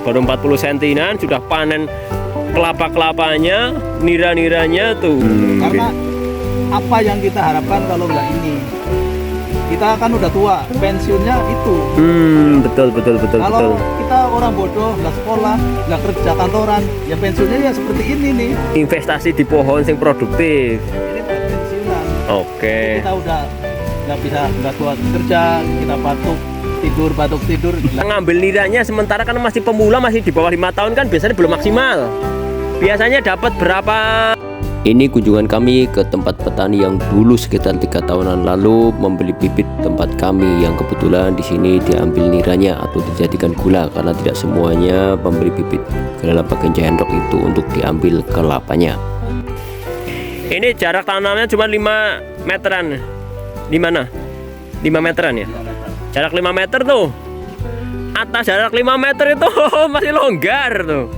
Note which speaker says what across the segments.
Speaker 1: Baru 40 sentinan sudah panen kelapa-kelapanya, nira-niranya tuh.
Speaker 2: Karena apa yang kita harapkan kalau nggak ini? Kita kan udah tua, pensiunnya itu.
Speaker 1: Betul.
Speaker 2: Kalau kita orang bodoh, nggak sekolah, nggak kerja kantoran, ya pensiunnya ya seperti ini nih.
Speaker 1: Investasi di pohon yang produktif.
Speaker 2: Ini buat pensiunan.
Speaker 1: Oke.
Speaker 2: Kita udah nggak tua kerja, kita batuk tidur.
Speaker 1: Ngambil niranya sementara kan masih pemula, masih di bawah 5 tahun kan biasanya belum maksimal. Biasanya dapat berapa? Ini kunjungan kami ke tempat petani yang dulu sekitar 3 tahunan lalu membeli bibit tempat kami yang kebetulan di sini diambil niranya atau dijadikan gula karena tidak semuanya pemberi bibit kelapa ganja endok itu untuk diambil kelapanya. Ini jarak tanamnya cuma 5 meteran. Di mana? 5 meteran ya? Jarak 5 meter tuh. Atas jarak 5 meter itu masih longgar tuh.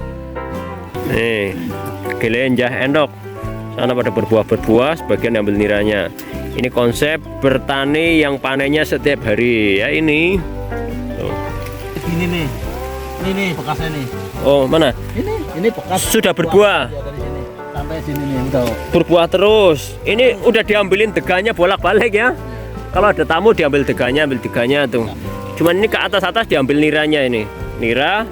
Speaker 1: Nih, ganja endok. Sana pada berbuah, sebagian ambil niranya. Ini konsep bertani yang panennya setiap hari ya ini. Tuh.
Speaker 2: Ini nih bekasnya nih.
Speaker 1: Oh, mana?
Speaker 2: Ini bekas.
Speaker 1: Sudah berbuah.
Speaker 2: Ya, dari sini sampai sini nih udah.
Speaker 1: Berbuah terus. Ini udah diambilin deganya bolak-balik ya. Kalau ada tamu diambil deganya, ambil deganya tuh. Cuman ini ke atas diambil niranya ini. Nira.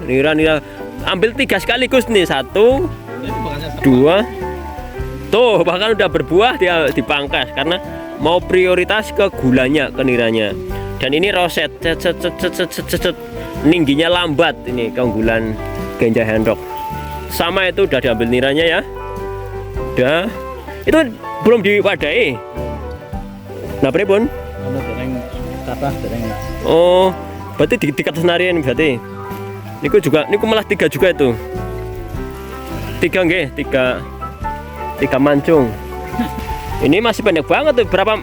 Speaker 1: Ambil 3 sekaligus nih. 1, 2. Tuh, bahkan udah berbuah dia dipangkas karena mau prioritas ke gulanya, ke niranya. Dan ini roset, ningginya lambat ini keunggulan ganja endok. Sama itu udah diambil niranya ya. Udah. Itu belum diwadai. Nah, pripun? Oh, berarti di atas narian berarti. Niku malah 3 juga itu. 3 nggih, 3 mancung. Ini masih pendek banget tuh. Berapa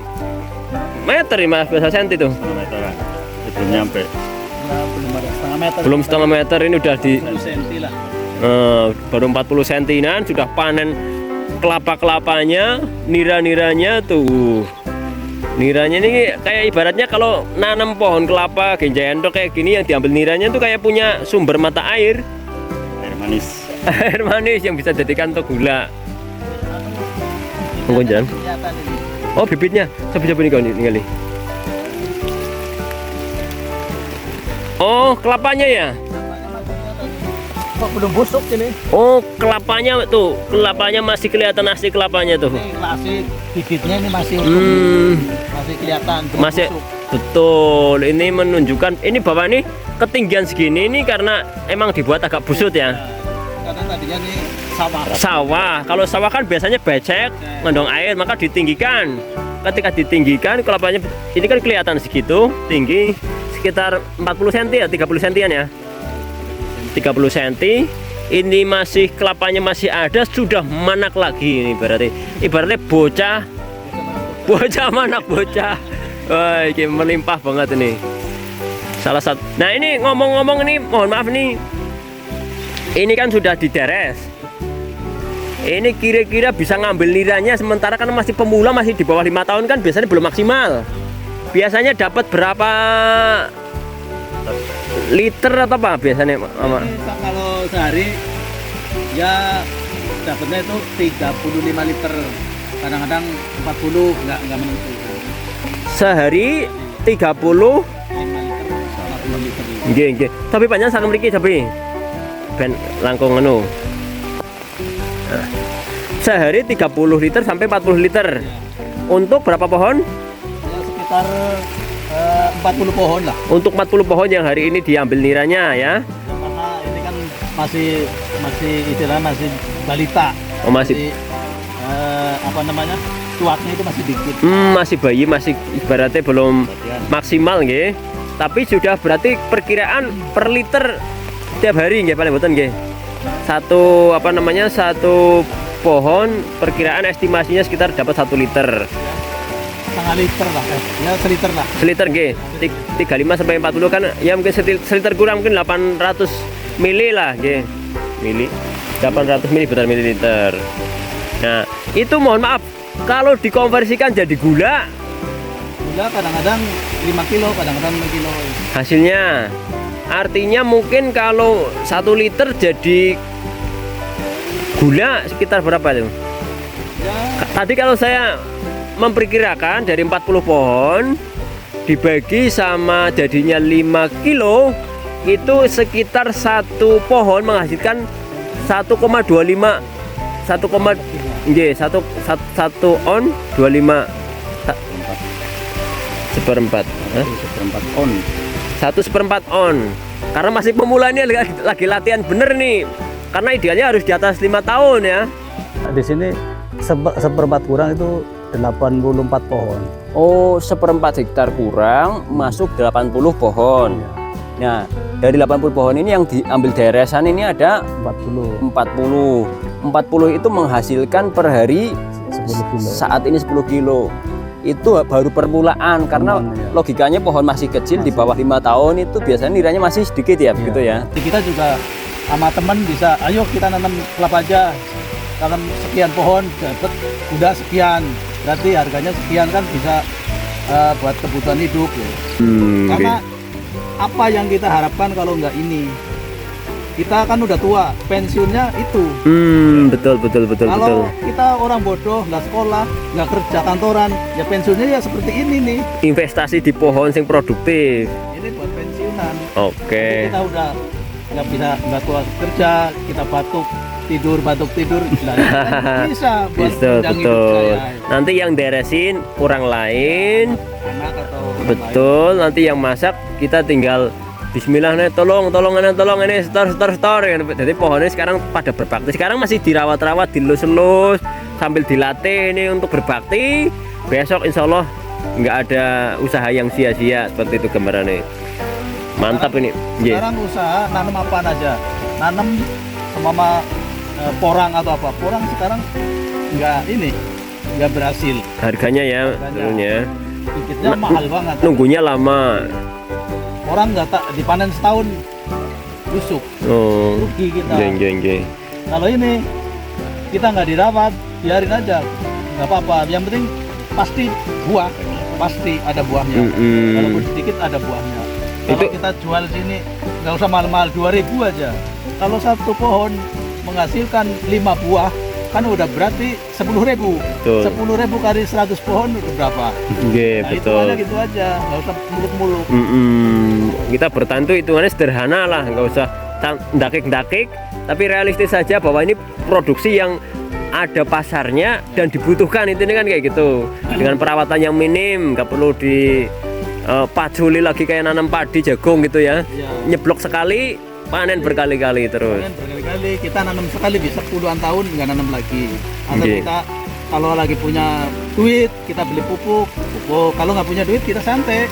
Speaker 1: meter nih Mas? Berapa senti tuh?
Speaker 2: Belum nyampe. Belum ada setengah meter.
Speaker 1: Belum setengah meter, ini udah di
Speaker 2: 10 senti lah.
Speaker 1: baru 40 sentinan sudah panen kelapa-kelapanya, nira-niranya tuh. Niranya ini kayak ibaratnya kalau nanam pohon kelapa ganja endok kayak gini, yang diambil niranya tuh kayak punya sumber mata air.
Speaker 2: Air manis.
Speaker 1: Air manis yang bisa jadikan untuk gula. Jalan. Oh, bibitnya. Coba nih kau ningali. Oh, kelapanya ya?
Speaker 2: Kok belum busuk ini?
Speaker 1: Oh, kelapanya tuh. Kelapanya masih kelihatan asli kelapanya tuh.
Speaker 2: Ini masih bibitnya ini masih masih kelihatan.
Speaker 1: Masih
Speaker 2: busuk.
Speaker 1: betul. Ini menunjukkan ini Bapak nih ketinggian segini ini karena emang dibuat agak busut ya.
Speaker 2: Karena tadinya nih
Speaker 1: sawah. Kalau sawah kan biasanya becek, ngandung air, maka ditinggikan. Ketika ditinggikan, kelapanya ini kan kelihatan segitu, tinggi sekitar 40 cm ya, 30 cm ya. 30 cm. Ini masih kelapanya masih ada, sudah manak lagi ini ibaratnya bocah manak bocah. Wah, ini melimpah banget ini. Salah satu. Nah, ini ngomong-ngomong ini, mohon maaf nih. Ini kan sudah dideres. Ini kira-kira bisa ngambil niranya sementara kan masih pemula, masih di bawah 5 tahun kan biasanya belum maksimal. Biasanya dapat berapa liter atau apa biasanya Mama?
Speaker 2: Kalau sehari ya dapatnya itu 35 liter. Kadang-kadang 40 nggak menentu.
Speaker 1: Sehari 30
Speaker 2: 5 liter, 40 liter.
Speaker 1: Nggih. Tapi panjang sak mriki tapi ben langkung ngono. Nah, sehari 30 liter sampai 40 liter. Untuk berapa pohon?
Speaker 2: Ya, sekitar 40 pohon lah.
Speaker 1: Untuk 40 pohon yang hari ini diambil niranya ya.
Speaker 2: Karena ini kan masih istilahnya masih balita.
Speaker 1: Oh, masih
Speaker 2: apa namanya? Cuatnya itu masih dikit.
Speaker 1: Masih bayi, masih ibaratnya belum maksimal nggih. Tapi sudah berarti perkiraan per liter tiap hari nggih paling mboten nggih. Satu pohon perkiraan estimasinya sekitar dapat 1 liter.
Speaker 2: Setengah liter lah, ya seliter lah.
Speaker 1: Seliter nggih. 35 sampai 40 kan ya mungkin seliter kurang mungkin 800 mili lah nggih. Mili. 800 mili betul mililiter. Nah, itu mohon maaf kalau dikonversikan jadi gula
Speaker 2: kadang-kadang 5 kilo, kadang-kadang 6 kilo.
Speaker 1: hasilnya Artinya mungkin kalau 1 liter jadi gula sekitar berapa itu?
Speaker 2: Ya,
Speaker 1: Tadi kalau saya memperkirakan dari 40 pohon dibagi sama jadinya 5 kilo, itu sekitar 1 pohon menghasilkan 1,25 1 on 25 seperempat. Hah?
Speaker 2: seperempat on.
Speaker 1: 1/4 on. Karena masih pemula ini lagi latihan bener nih. Karena idealnya harus di atas 5 tahun ya.
Speaker 2: Di sini seperempat kurang itu 84 pohon.
Speaker 1: Oh, 1/4 hektar kurang masuk 80 pohon. Nah, dari 80 pohon ini yang diambil deresan ini ada
Speaker 2: 40
Speaker 1: 40 itu menghasilkan per hari
Speaker 2: 10 kilo.
Speaker 1: saat ini 10 kilo. Itu baru permulaan karena
Speaker 2: Ya.
Speaker 1: logikanya pohon masih kecil di bawah 5 tahun itu biasanya nilainya masih sedikit ya, begitu ya.
Speaker 2: Kita juga sama teman bisa, ayo kita nanam kelapa aja. Tanam sekian pohon dapat udah sekian. Berarti harganya sekian kan bisa buat kebutuhan hidup ya. Karena apa yang kita harapkan kalau nggak ini? Kita kan udah tua, pensiunnya itu.
Speaker 1: Betul.
Speaker 2: Kalau kita orang bodoh, nggak sekolah, nggak kerja kantoran, ya pensiunnya ya seperti ini nih.
Speaker 1: Investasi di pohon yang produktif.
Speaker 2: Ini buat pensiunan.
Speaker 1: Oke.
Speaker 2: Kita udah nggak tua kerja, kita batuk tidur, nah, bisa buat
Speaker 1: Betul.
Speaker 2: tunjang hidup saya.
Speaker 1: Nanti yang deresin orang lain.
Speaker 2: Anak atau orang lain.
Speaker 1: Betul, nanti yang masak kita tinggal bismillah nih, tolong ini setor. Jadi pohonnya sekarang pada berbakti. Sekarang masih dirawat-rawat, dilus-lus sambil dilatih ini untuk berbakti. Besok insya Allah nggak ada usaha yang sia-sia, seperti itu gambarannya. Mantap ini.
Speaker 2: Sekarang usaha nanam apa aja, nanam sama porang atau apa. Porang sekarang nggak berhasil.
Speaker 1: Harganya ya, tentunya.
Speaker 2: Tiketnya mahal banget.
Speaker 1: Nunggunya lama.
Speaker 2: Orang nggak tak dipanen setahun busuk,
Speaker 1: Oh,
Speaker 2: rugi kita.
Speaker 1: jeng.
Speaker 2: Kalau ini kita nggak dirawat, biarin aja, nggak apa-apa. Yang penting pasti buah, pasti ada buahnya. Walaupun sedikit ada buahnya. Kalau kita jual sini nggak usah mahal-mahal, 2.000 aja. Kalau 1 pohon menghasilkan 5 buah, kan udah berarti 10.000.
Speaker 1: Betul.
Speaker 2: 10.000 kali 100 pohon udah berapa? Nah,
Speaker 1: Betul.
Speaker 2: gitu aja, nggak usah muluk-muluk.
Speaker 1: Kita bertahan tuh hitungannya sederhana lah, nggak usah dakik-dakik, tapi realistis saja bahwa ini produksi yang ada pasarnya dan dibutuhkan, itu kan kayak gitu. Dengan perawatan yang minim, nggak perlu paculi lagi kayak nanam padi jagung gitu ya. Nyeblok sekali, panen berkali-kali terus.
Speaker 2: Panen berkali-kali, kita nanam sekali bisa puluhan tahun nggak nanam lagi. Atau
Speaker 1: Oke.
Speaker 2: kita kalau lagi punya duit, kita beli pupuk. Kalau nggak punya duit, kita santai.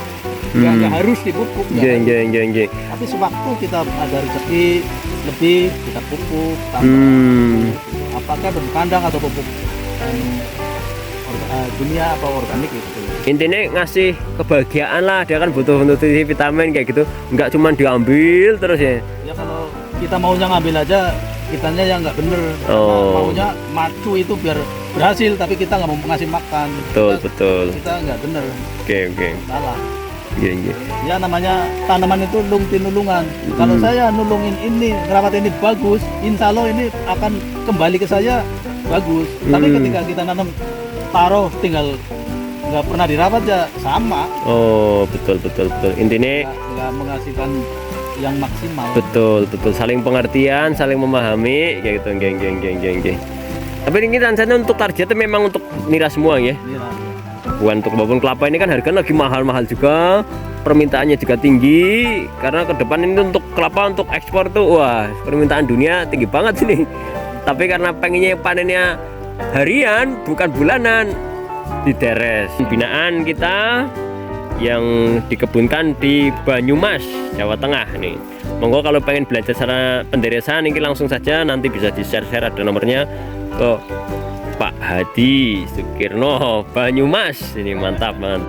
Speaker 2: Nggak harus dipupuk. nggak harus. Tapi sewaktu kita ada rezeki lebih, kita pupuk. Apakah pupuk kandang atau pupuk dunia apa organik gitu.
Speaker 1: Intinya ngasih kebahagiaan lah, dia kan butuh nutrisi vitamin kayak gitu, nggak cuma diambil terus ya.
Speaker 2: Ya kalau kita maunya ngambil aja, kitanya yang nggak bener. Maunya macu itu biar berhasil, tapi kita nggak mau ngasih makan.
Speaker 1: Betul.
Speaker 2: Kita nggak bener.
Speaker 1: Oke.
Speaker 2: Salah.
Speaker 1: Iya.
Speaker 2: Ya namanya tanaman itu nulung tinulungan. Kalau saya nulungin ini, ngerawat ini bagus, insya Allah ini akan kembali ke saya bagus. Tapi ketika kita nanam taruh tinggal nggak pernah dirawat ya sama.
Speaker 1: Oh, betul. Intinya
Speaker 2: nggak menghasilkan yang maksimal.
Speaker 1: betul. Saling pengertian, saling memahami kayak gitu. Geng. Tapi ini rencana untuk targetnya memang untuk nira semua ya. Bukan untuk babon kelapa ini kan harganya lagi mahal juga, permintaannya juga tinggi karena ke depan ini untuk kelapa untuk ekspor tuh wah permintaan dunia tinggi banget sini. Tapi karena pengennya panennya harian bukan bulanan, dideres binaan kita yang dikebunkan di Banyumas, Jawa Tengah nih. Monggo kalau pengen belajar cara penderesan ini langsung saja, nanti bisa di-share ada nomornya ke Pak Hadi Sukirno Banyumas. Ini mantap banget.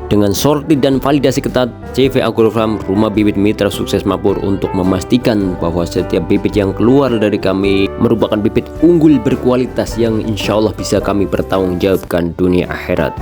Speaker 1: Dengan sorti dan validasi ketat, CV Agrofarm Rumah Bibit Mitra Sukses Makmur untuk memastikan bahwa setiap bibit yang keluar dari kami merupakan bibit unggul berkualitas yang insya Allah bisa kami pertanggungjawabkan dunia akhirat.